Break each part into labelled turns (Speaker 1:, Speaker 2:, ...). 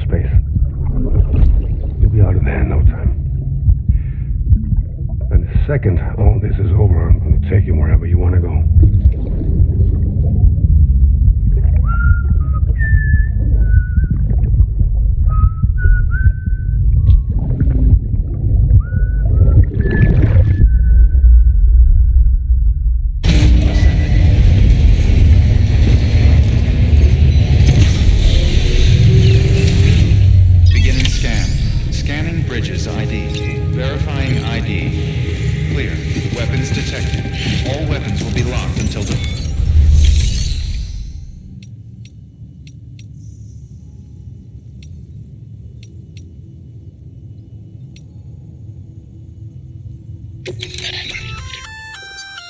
Speaker 1: space. You'll be out of there in no time. And the second all this is over, I'm going to take you wherever you want to go.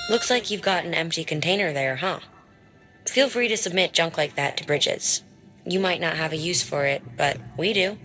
Speaker 2: Looks like you've got an empty container there, huh? Feel free to submit junk like that to Bridges. You might not have a use for it, but we do.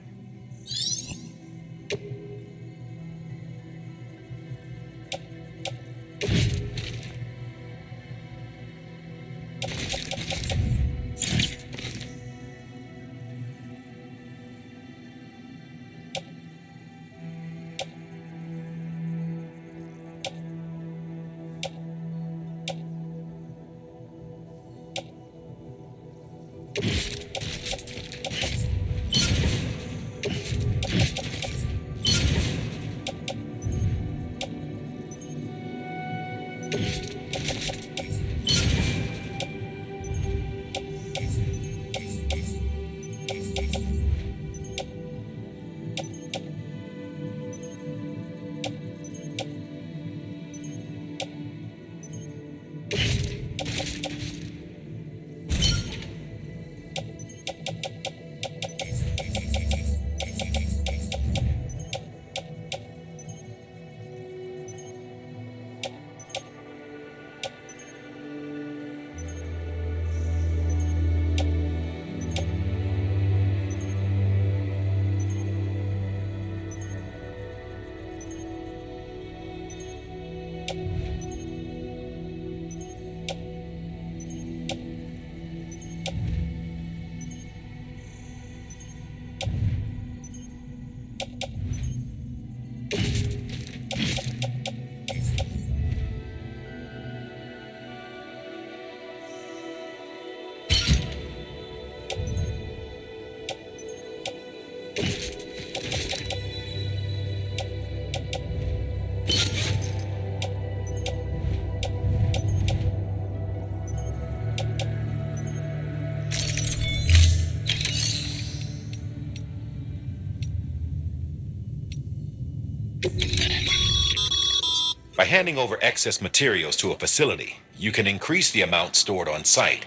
Speaker 3: By handing over excess materials to a facility, you can increase the amount stored on site.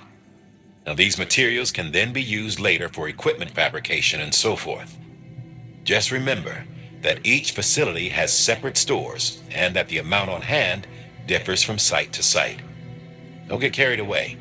Speaker 3: Now, these materials can then be used later for equipment fabrication and so forth. Just remember that each facility has separate stores and that the amount on hand differs from site to site. Don't get carried away.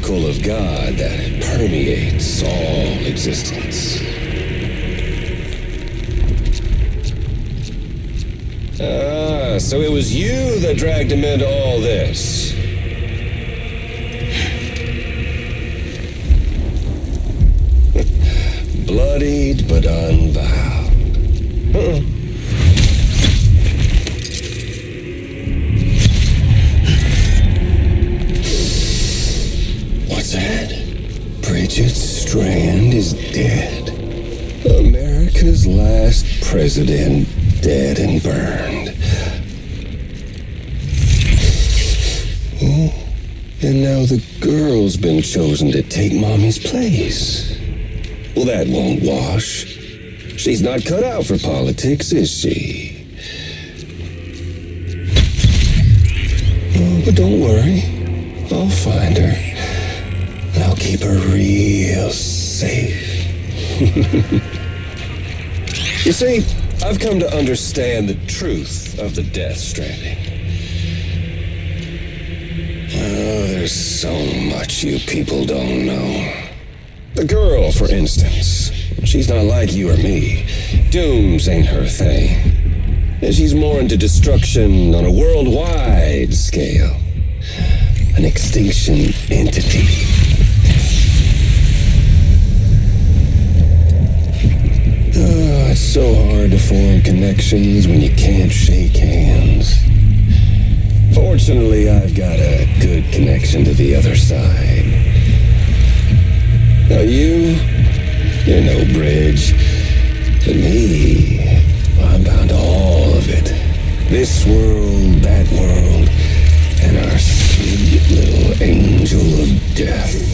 Speaker 4: particle of God that permeates all existence. Ah, so it was you that dragged him into all this. Bloodied but unvowed. What's that? Bridget Strand is dead. America's last president dead and burned. Oh, and now the girl's been chosen to take Mommy's place. Well, that won't wash. She's not cut out for politics, is she? Oh, but don't worry. I'll find her. And I'll keep her real safe. You see, I've come to understand the truth of the Death Stranding. Oh, there's so much you people don't know. The girl, for instance, she's not like you or me. Dooms ain't her thing. And she's more into destruction on a worldwide scale. An extinction entity. Oh, it's so hard to form connections when you can't shake hands. Fortunately, I've got a good connection to the other side. Now you're no bridge. But me, I'm bound to all of it. This world, that world, and our sweet little angel of death.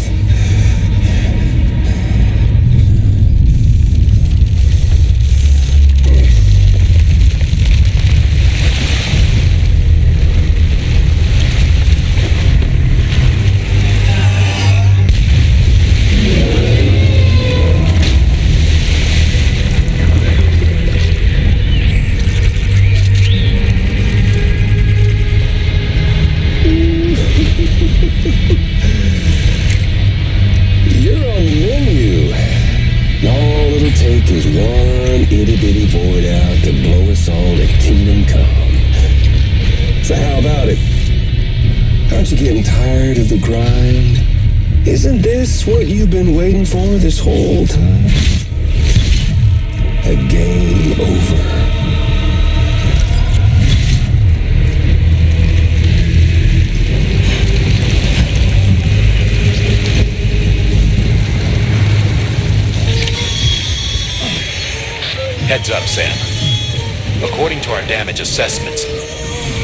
Speaker 4: Is one itty-bitty void out to blow us all to kingdom come. So how about it? Aren't you getting tired of the grind? Isn't this what you've been waiting for this whole time? A game over.
Speaker 3: Heads up, Sam. According to our damage assessments,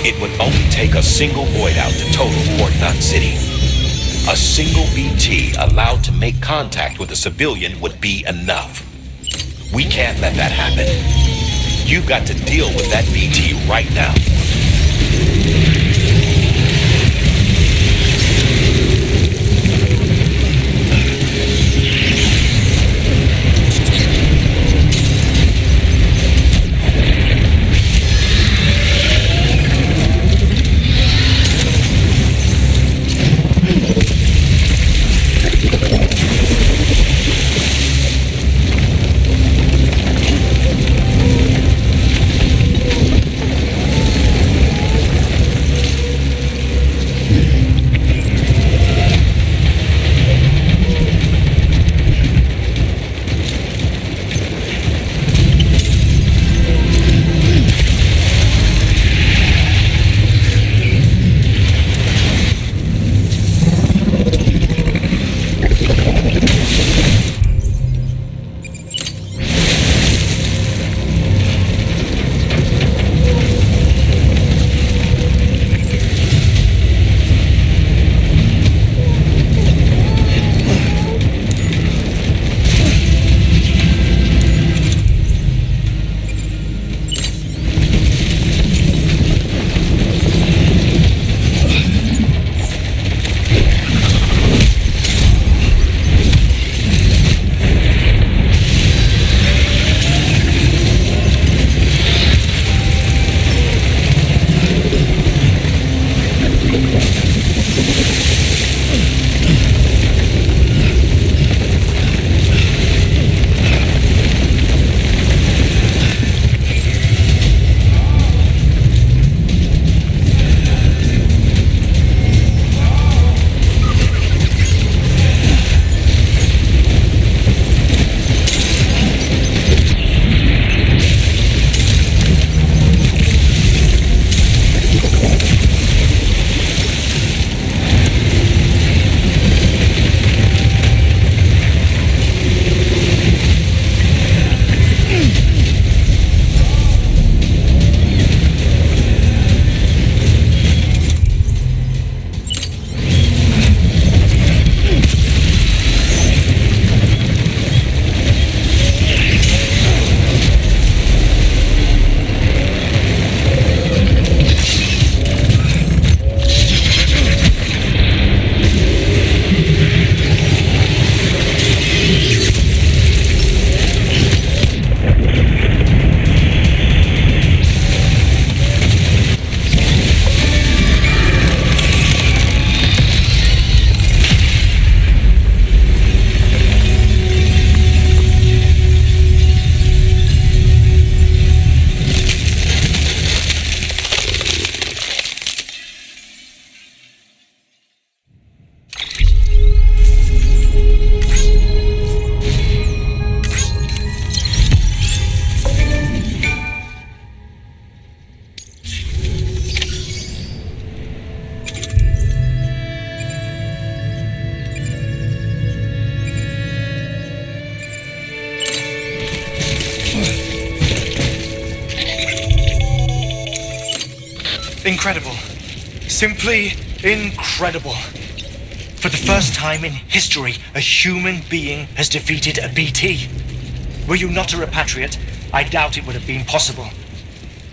Speaker 3: it would only take a single void out to total Fort Knot City. A single BT allowed to make contact with a civilian would be enough. We can't let that happen. You've got to deal with that BT right now.
Speaker 5: Incredible. Simply incredible. For the first time in history, a human being has defeated a BT. Were you not a repatriate, I doubt it would have been possible.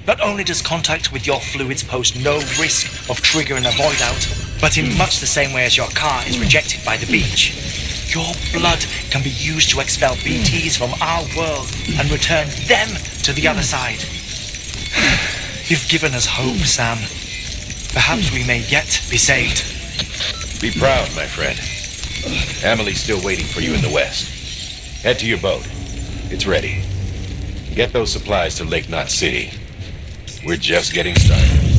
Speaker 5: Not only does contact with your fluids pose no risk of triggering a void out, but in much the same way as your car is rejected by the beach, your blood can be used to expel BTs from our world and return them to the other side. You've given us hope, Sam. Perhaps we may yet be saved.
Speaker 3: Be proud, my friend. Amelie's still waiting for you in the west. Head to your boat. It's ready. Get those supplies to Lake Knot City. We're just getting started.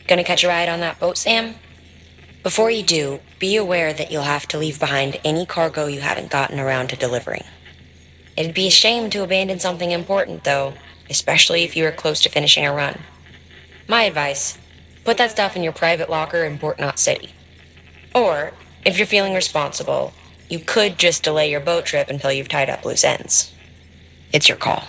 Speaker 2: Gonna catch a ride on that boat, Sam? Before you do, be aware that you'll have to leave behind any cargo you haven't gotten around to delivering. It'd be a shame to abandon something important, though, especially if you are close to finishing a run. My advice, put that stuff in your private locker in Port Knot City. Or, if you're feeling responsible, you could just delay your boat trip until you've tied up loose ends. It's your call.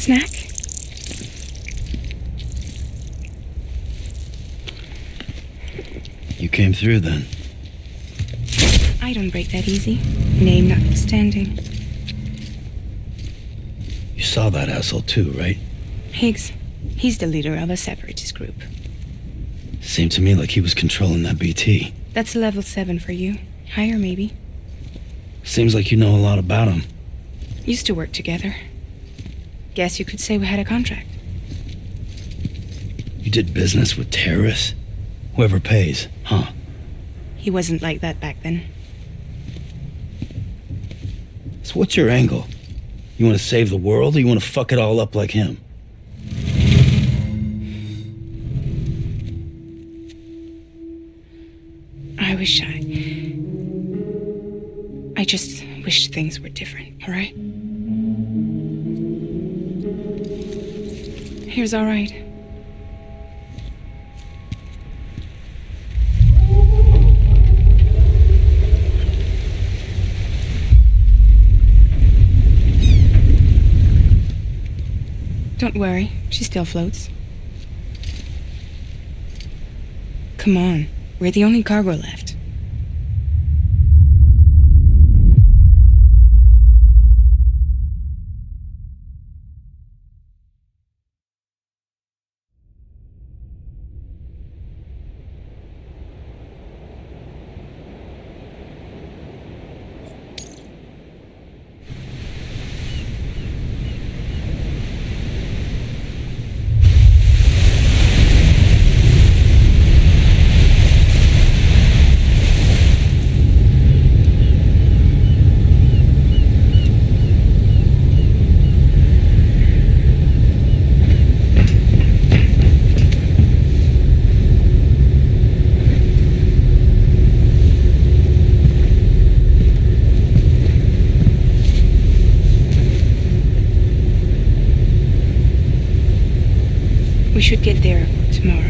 Speaker 6: Snack?
Speaker 7: You came through then.
Speaker 6: I don't break that easy. Name notwithstanding.
Speaker 7: You saw that asshole too, right?
Speaker 6: Higgs. He's the leader of a separatist group.
Speaker 7: Seemed to me like he was controlling that BT.
Speaker 6: That's level 7 for you. Higher, maybe.
Speaker 7: Seems like you know a lot about him.
Speaker 6: Used to work together. Guess you could say we had a contract.
Speaker 7: You did business with terrorists? Whoever pays, huh?
Speaker 6: He wasn't like that back then.
Speaker 7: So what's your angle? You want to save the world, or you want to fuck it all up like him?
Speaker 6: I just wished things were different, all right? Here's all right. Don't worry, she still floats. Come on, we're the only cargo left. We should get there tomorrow.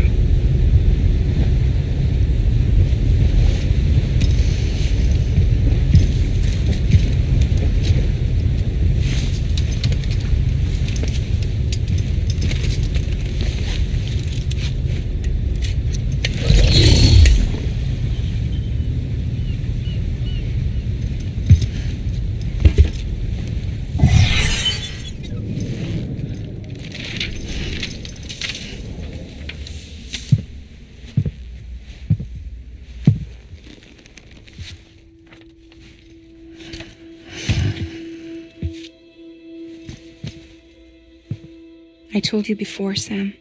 Speaker 6: I told you before, Sam.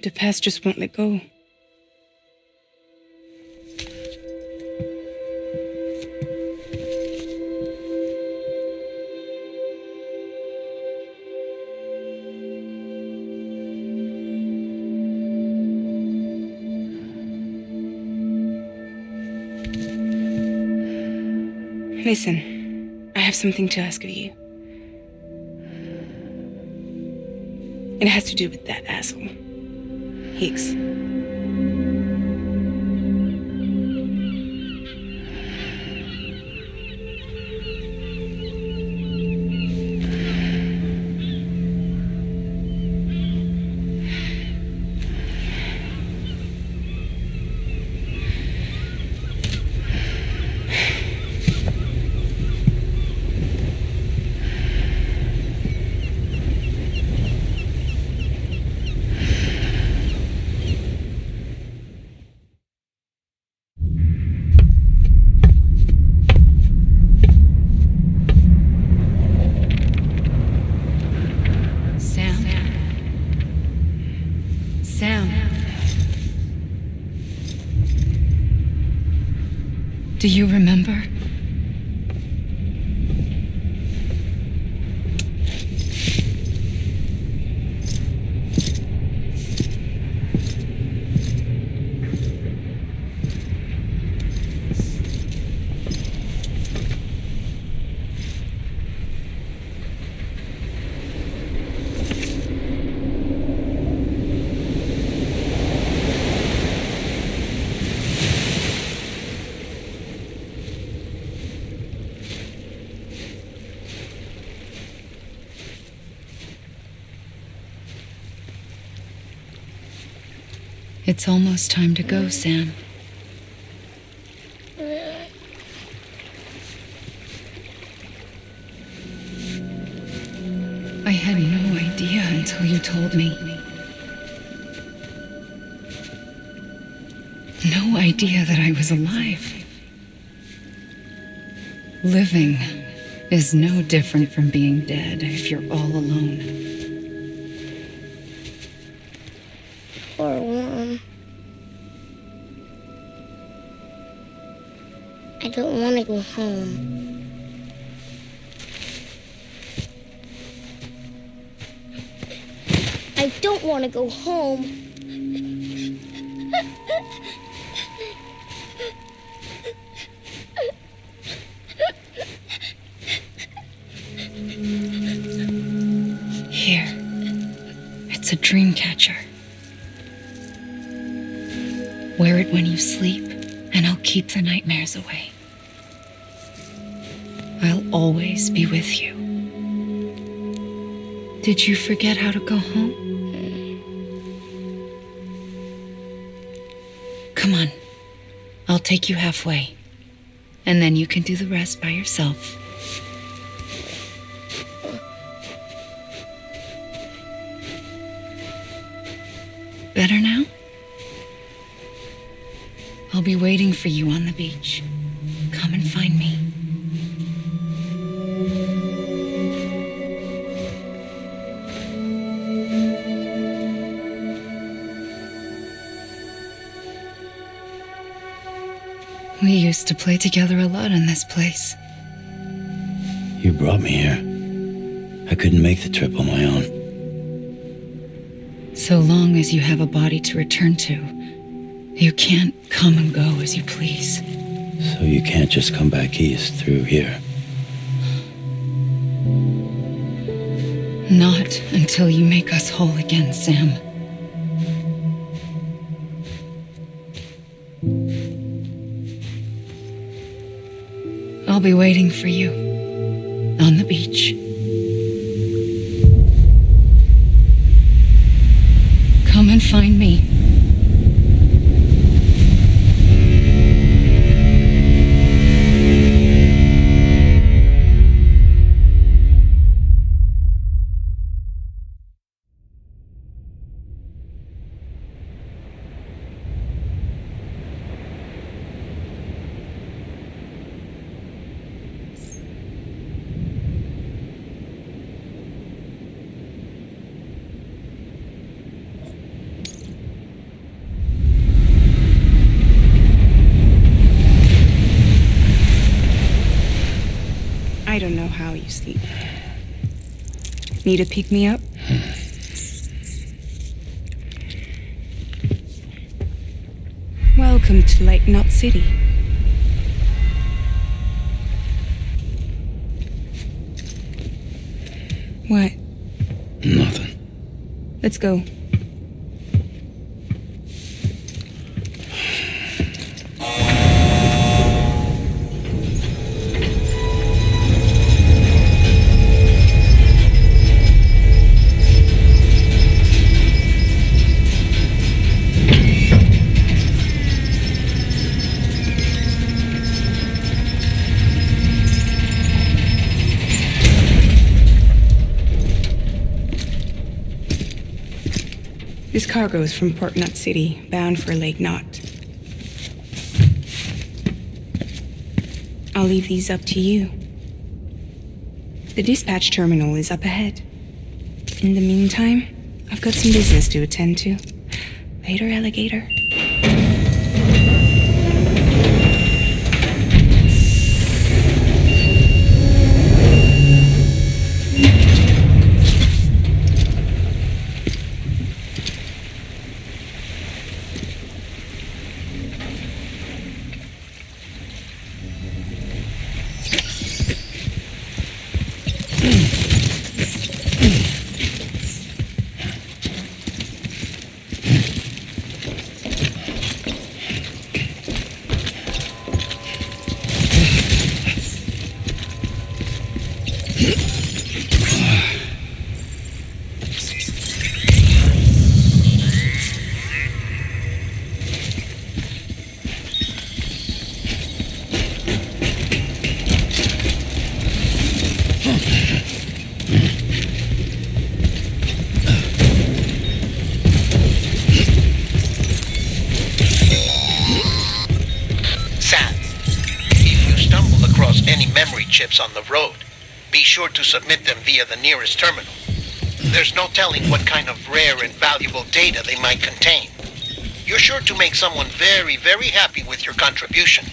Speaker 6: The past just won't let go. Listen, I have something to ask of you. It has to do with that asshole, Higgs. Do you remember?
Speaker 8: It's almost time to go, Sam. I had no idea until you told me. No idea that I was alive. Living is no different from being dead if you're all alone.
Speaker 9: Poor Mom. I don't want to go home. I don't want to go home.
Speaker 8: Here. It's a dream catcher. Wear it when you sleep, and I'll keep the nightmares away. I'll always be with you. Did you forget how to go home? Come on. I'll take you halfway. And then you can do the rest by yourself. Better now? I'll be waiting for you on the beach. Come and find me. We used to play together a lot in this place.
Speaker 7: You brought me here. I couldn't make the trip on my own.
Speaker 8: So long as you have a body to return to, you can't come and go as you please.
Speaker 7: So you can't just come back east through here?
Speaker 8: Not until you make us whole again, Sam. I'll be waiting for you on the beach. Come and find me.
Speaker 6: I don't know how you sleep. Need a pick-me-up? Welcome to Lake Knot City. What?
Speaker 7: Nothing.
Speaker 6: Let's go. This cargo is from Port Knot City, bound for Lake Knot. I'll leave these up to you. The dispatch terminal is up ahead. In the meantime, I've got some business to attend to. Later, alligator.
Speaker 10: across any memory chips on the road. Be sure to submit them via the nearest terminal. There's no telling what kind of rare and valuable data they might contain. You're sure to make someone very, very happy with your contribution.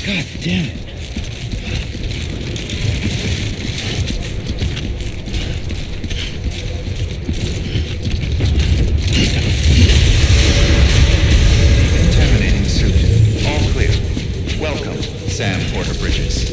Speaker 7: God damn it.
Speaker 11: Contaminating suit. All clear. Welcome, Sam Porter Bridges.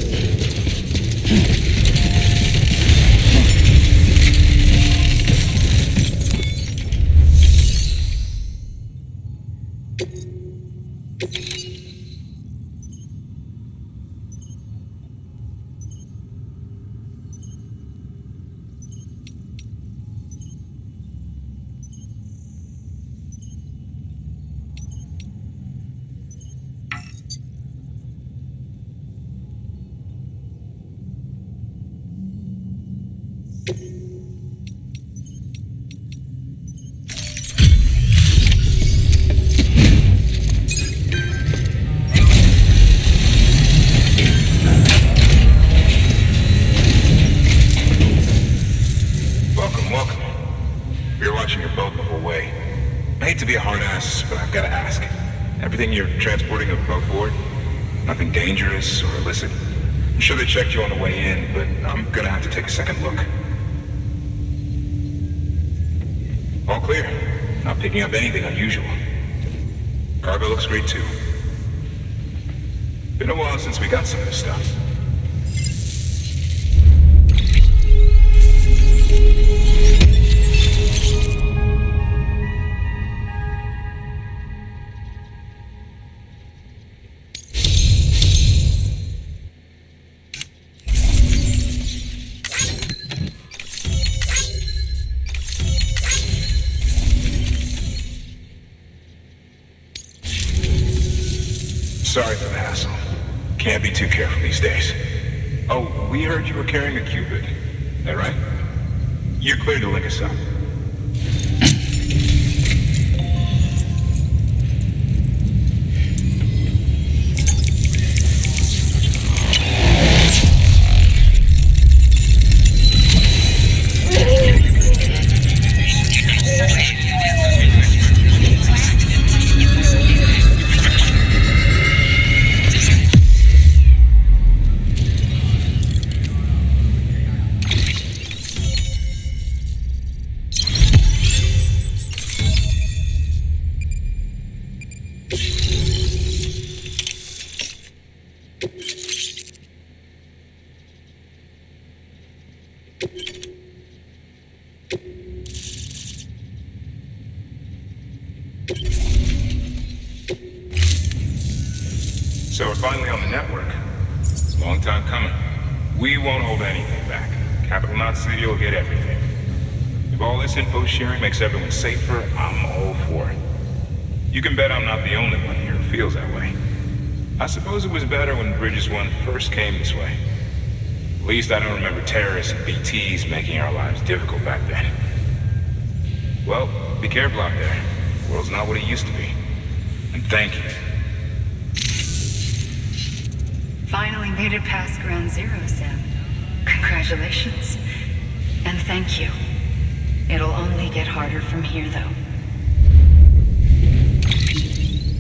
Speaker 1: Everything you're transporting above board? Nothing dangerous or illicit? I'm sure they checked you on the way in, but I'm gonna have to take a second look. All clear. Not picking up anything unusual. Cargo looks great too. Been a while since we got some of this stuff. Sorry for the hassle. Can't be too careful these days. Oh, we heard you were carrying a Cupid. That right? You're clear to link us up. So we're finally on the network. Long time coming. We won't hold anything back. Capital Knot City will get everything. If all this info sharing makes everyone safer, I'm all for it. You can bet I'm not the only one here who feels that way. I suppose it was better when Bridges 1 first came this way. At least I don't remember terrorists and BTs making our lives difficult back then. Well, be careful out there. The world's not what it used to be. And thank you.
Speaker 8: Finally made it past Ground Zero, Sam. Congratulations. And thank you. It'll only get harder from here, though.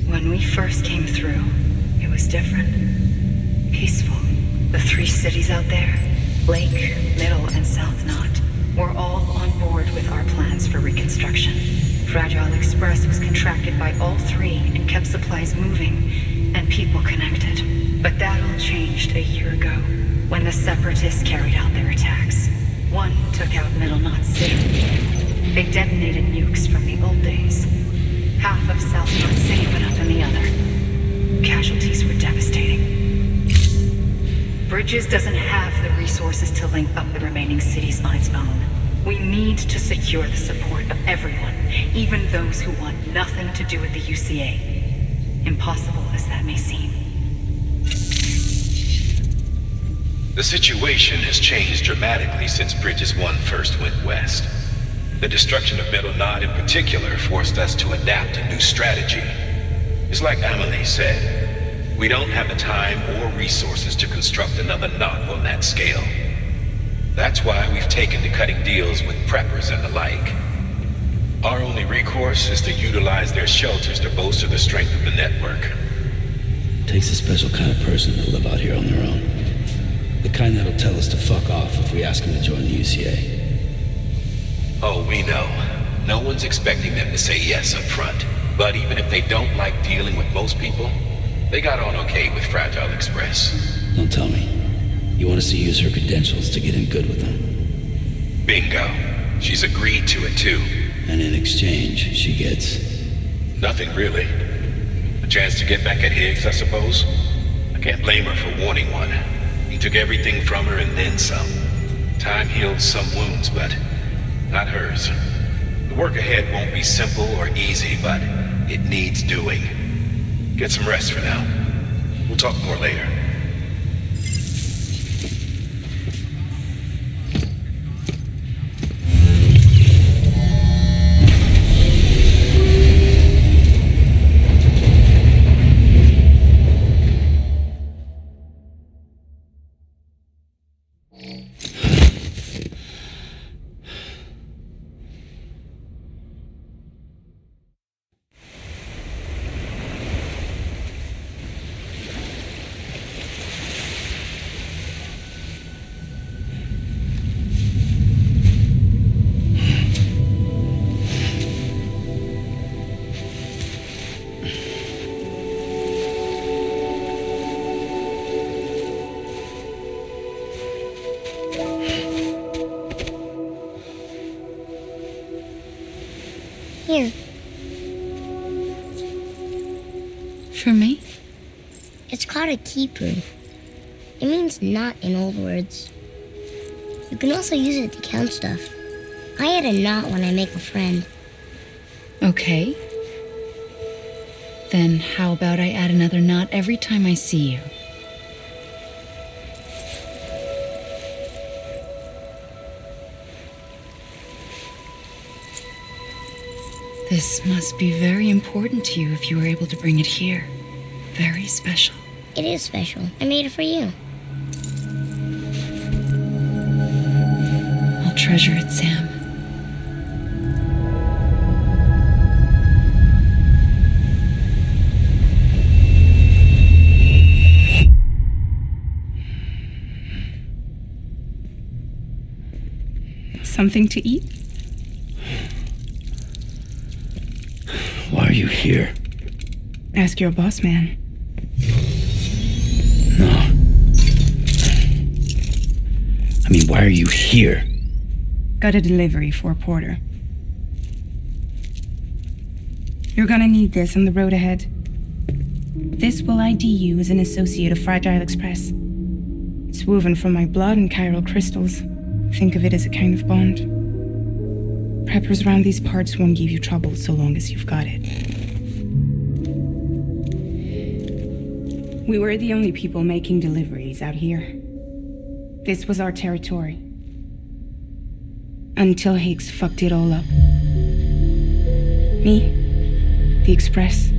Speaker 8: When we first came through, it was different. Peaceful. The 3 cities out there, Lake, Middle, and South Knot, were all on board with our plans for reconstruction. Fragile Express was contracted by all 3 and kept supplies moving and people connected. But that all changed a year ago, when the Separatists carried out their attacks. One took out Middle Knot City. They detonated nukes from the old days. Half of South Knot City went up in the other. Casualties were devastating. Bridges doesn't have the resources to link up the remaining cities on its own. We need to secure the support of everyone, even those who want nothing to do with the UCA. Impossible as that may seem.
Speaker 3: The situation has changed dramatically since Bridges 1 first went west. The destruction of Middle Knot in particular forced us to adapt a new strategy. It's like Amelie said, we don't have the time or resources to construct another knot on that scale. That's why we've taken to cutting deals with preppers and the like. Our only recourse is to utilize their shelters to bolster the strength of the network.
Speaker 7: Takes a special kind of person to live out here on their own. The kind that'll tell us to fuck off if we ask them to join the UCA.
Speaker 3: Oh, we know. No one's expecting them to say yes up front. But even if they don't like dealing with most people, they got on okay with Fragile Express.
Speaker 7: Don't tell me. You want us to use her credentials to get in good with them?
Speaker 3: Bingo. She's agreed to it too.
Speaker 7: And in exchange, she gets...
Speaker 3: Nothing really. A chance to get back at Higgs, I suppose. I can't blame her for wanting one. He took everything from her and then some. Time healed some wounds, but not hers. The work ahead won't be simple or easy, but it needs doing. Get some rest for now. We'll talk more later.
Speaker 9: Here.
Speaker 8: For me?
Speaker 9: It's called a keeper. It means knot in old words. You can also use it to count stuff. I add a knot when I make a friend.
Speaker 8: Okay. Then how about I add another knot every time I see you? This must be very important to you if you were able to bring it here. Very special.
Speaker 9: It is special. I made it for you.
Speaker 8: I'll treasure it, Sam.
Speaker 6: Something to eat?
Speaker 7: Why are you here?
Speaker 6: Ask your boss man.
Speaker 7: No. I mean, why are you here?
Speaker 6: Got a delivery for Porter. You're gonna need this on the road ahead. This will ID you as an associate of Fragile Express. It's woven from my blood and chiral crystals. Think of it as a kind of bond. Preppers around these parts won't give you trouble so long as you've got it. We were the only people making deliveries out here. This was our territory. Until Higgs fucked it all up. Me, the Express,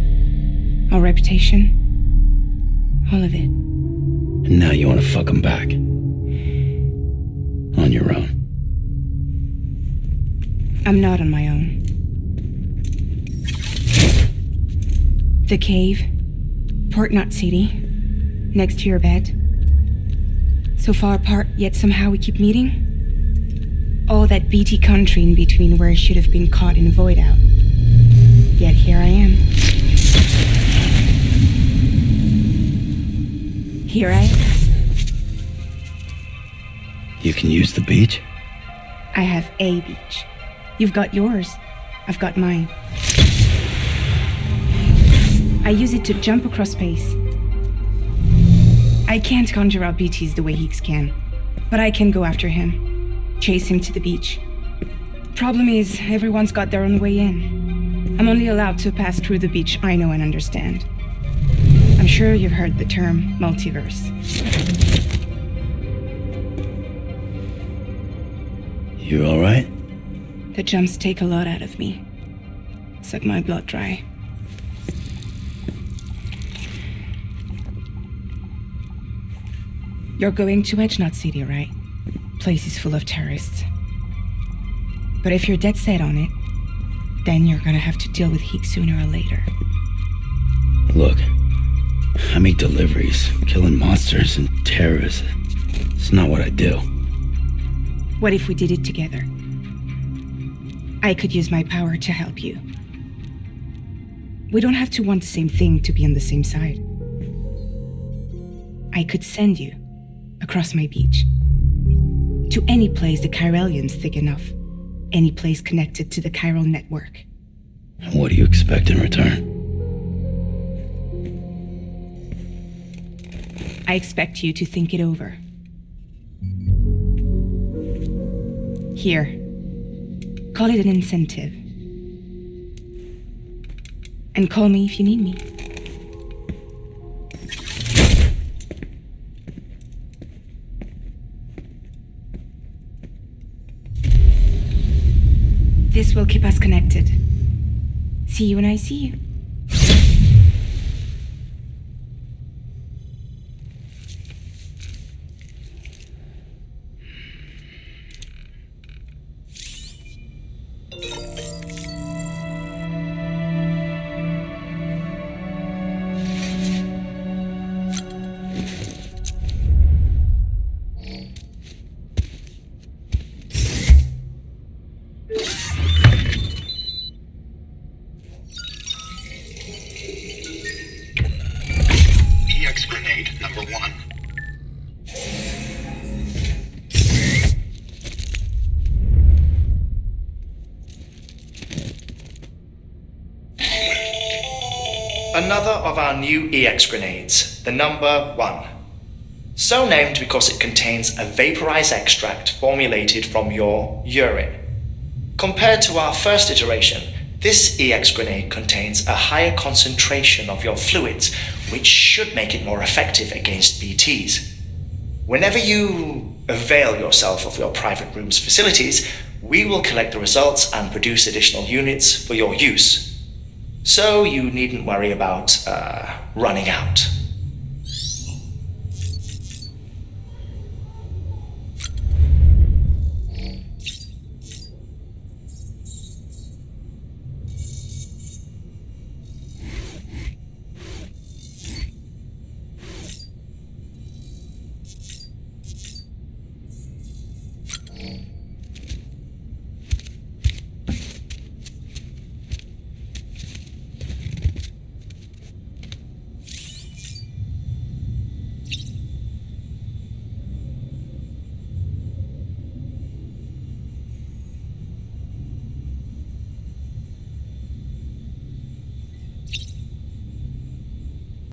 Speaker 6: our reputation, all of it.
Speaker 7: And now you want to fuck them back. On your own.
Speaker 6: I'm not on my own. The cave, Port Knot City, next to your bed. So far apart, yet somehow we keep meeting. All that BT country in between where I should have been caught in a void out. Yet here I am. Here I am.
Speaker 7: You can use the beach?
Speaker 6: I have a beach. You've got yours. I've got mine. I use it to jump across space. I can't conjure out BTs the way Higgs can, but I can go after him. Chase him to the beach. Problem is, everyone's got their own way in. I'm only allowed to pass through the beach I know and understand. I'm sure you've heard the term multiverse.
Speaker 7: You alright?
Speaker 6: The jumps take a lot out of me. Suck my blood dry. You're going to Edge Knot City, right? Place is full of terrorists. But if you're dead set on it, then you're gonna have to deal with Higgs sooner or later.
Speaker 7: Look, I make deliveries, killing monsters and terrorists. It's not what I do.
Speaker 6: What if we did it together? I could use my power to help you. We don't have to want the same thing to be on the same side. I could send you across my beach. To any place the Chiralian's thick enough. Any place connected to the Chiral Network.
Speaker 7: What do you expect in return?
Speaker 6: I expect you to think it over. Here. Call it an incentive. And call me if you need me. This will keep us connected. See you when I see you.
Speaker 5: Another of our new EX grenades, the number 1. So named because it contains a vaporized extract formulated from your urine. Compared to our first iteration, this EX grenade contains a higher concentration of your fluids, which should make it more effective against BTs. Whenever you avail yourself of your private room's facilities, we will collect the results and produce additional units for your use. So you needn't worry about running out.